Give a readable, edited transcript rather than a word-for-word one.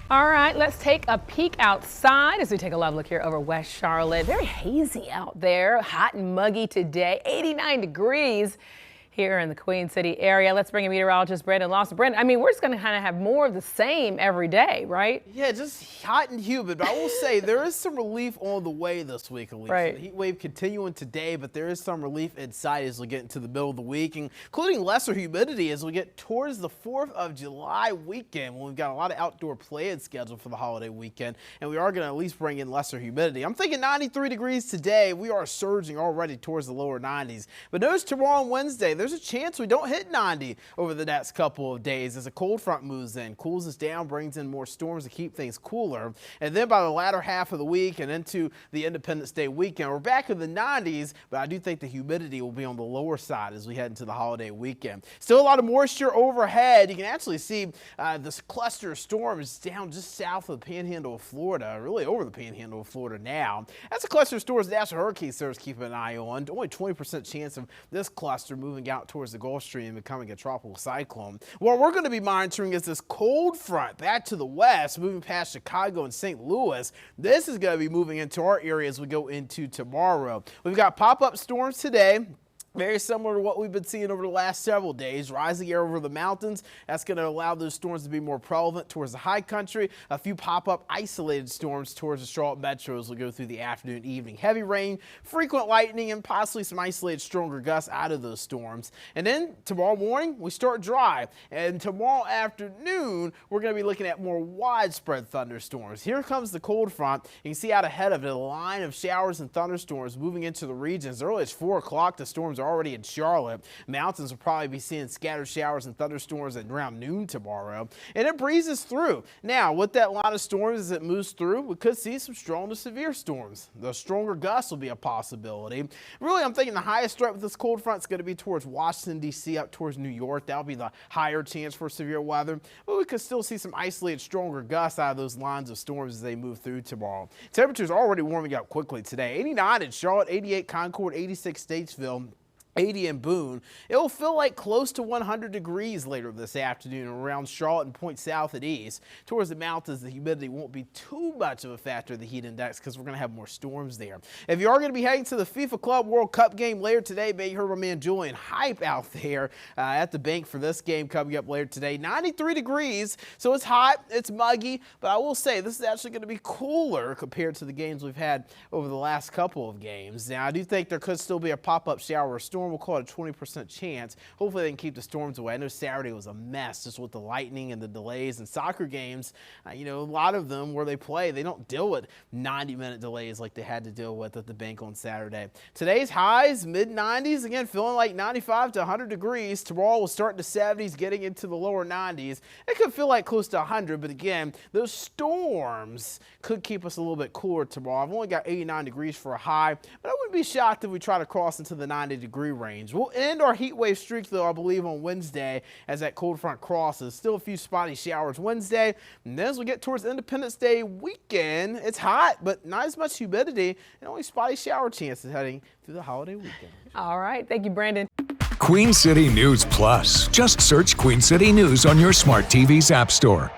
All right, let's take a peek outside as we take a live look here over West Charlotte. Very hazy out there, hot and muggy today, 89 degrees here in the Queen City area. Let's bring in meteorologist Brandon Lawson. Brandon, I mean, we're just going to kind of have more of the same every day, right? Yeah, just hot and humid, but I will say there is some relief on the way this week, Alicia. Right. The heat wave continuing today, but there is some relief in sight as we get into the middle of the week, including lesser humidity as we get towards the 4th of July weekend, when we've got a lot of outdoor play scheduled for the holiday weekend, and we are going to at least bring in lesser humidity. I'm thinking 93 degrees today. We are surging already towards the lower 90s, but notice tomorrow on Wednesday, there's a chance we don't hit 90 over the next couple of days as a cold front moves in, cools us down, brings in more storms to keep things cooler. And then by the latter half of the week and into the Independence Day weekend, we're back in the 90s, but I do think the humidity will be on the lower side as we head into the holiday weekend. Still a lot of moisture overhead. You can actually see this cluster of storms down just south of the panhandle of Florida, really over the panhandle of Florida now. That's a cluster of storms the National Hurricane Service keeping an eye on. Only 20% chance of this cluster moving out towards the Gulf Stream and becoming a tropical cyclone. What we're going to be monitoring is this cold front back to the west, moving past Chicago and St. Louis. This is going to be moving into our area as we go into tomorrow. We've got pop-up storms today. Very similar to what we've been seeing over the last several days. Rising air over the mountains, that's going to allow those storms to be more prevalent towards the high country. A few pop-up isolated storms towards the Charlotte metro as we go through the afternoon, evening. Heavy rain, frequent lightning, and possibly some isolated stronger gusts out of those storms. And then tomorrow morning, we start dry. And tomorrow afternoon, we're going to be looking at more widespread thunderstorms. Here comes the cold front. You can see out ahead of it a line of showers and thunderstorms moving into the region. As early as 4 o'clock, the storms are already in Charlotte. Mountains will probably be seeing scattered showers and thunderstorms at around noon tomorrow, and it breezes through. Now, with that line of storms as it moves through, we could see some strong to severe storms. The stronger gusts will be a possibility. Really, I'm thinking the highest threat with this cold front is going to be towards Washington, D.C., up towards New York. That'll be the higher chance for severe weather, but we could still see some isolated stronger gusts out of those lines of storms as they move through tomorrow. Temperatures already warming up quickly today. 89 in Charlotte, 88 Concord, 86 Statesville, 80 in Boone. It will feel like close to 100 degrees later this afternoon around Charlotte and point south and east. Towards the mountains, the humidity won't be too much of a factor of the heat index because we're going to have more storms there. If you are going to be heading to the FIFA Club World Cup game later today, you heard my man Julian hype out there at the bank for this game coming up later today. 93 degrees, so it's hot, it's muggy, but I will say this is actually going to be cooler compared to the games we've had over the last couple of games. Now, I do think there could still be a pop-up shower or storm. We'll call it a 20% chance. Hopefully they can keep the storms away. I know Saturday was a mess just with the lightning and the delays, and soccer games, you know, a lot of them where they play, they don't deal with 90-minute delays like they had to deal with at the bank on Saturday. Today's highs, mid-90s, again, feeling like 95 to 100 degrees. Tomorrow we'll start in the 70s, getting into the lower 90s. It could feel like close to 100, but again, those storms could keep us a little bit cooler tomorrow. I've only got 89 degrees for a high, but I wouldn't be shocked if we try to cross into the 90-degree range. We'll end our heat wave streak, though, I believe, on Wednesday as that cold front crosses. Still a few spotty showers Wednesday, and then as we get towards Independence Day weekend, it's hot, but not as much humidity, and only spotty shower chances heading through the holiday weekend. All right. Thank you, Brandon. Queen City News Plus. Just search Queen City News on your smart TV's app store.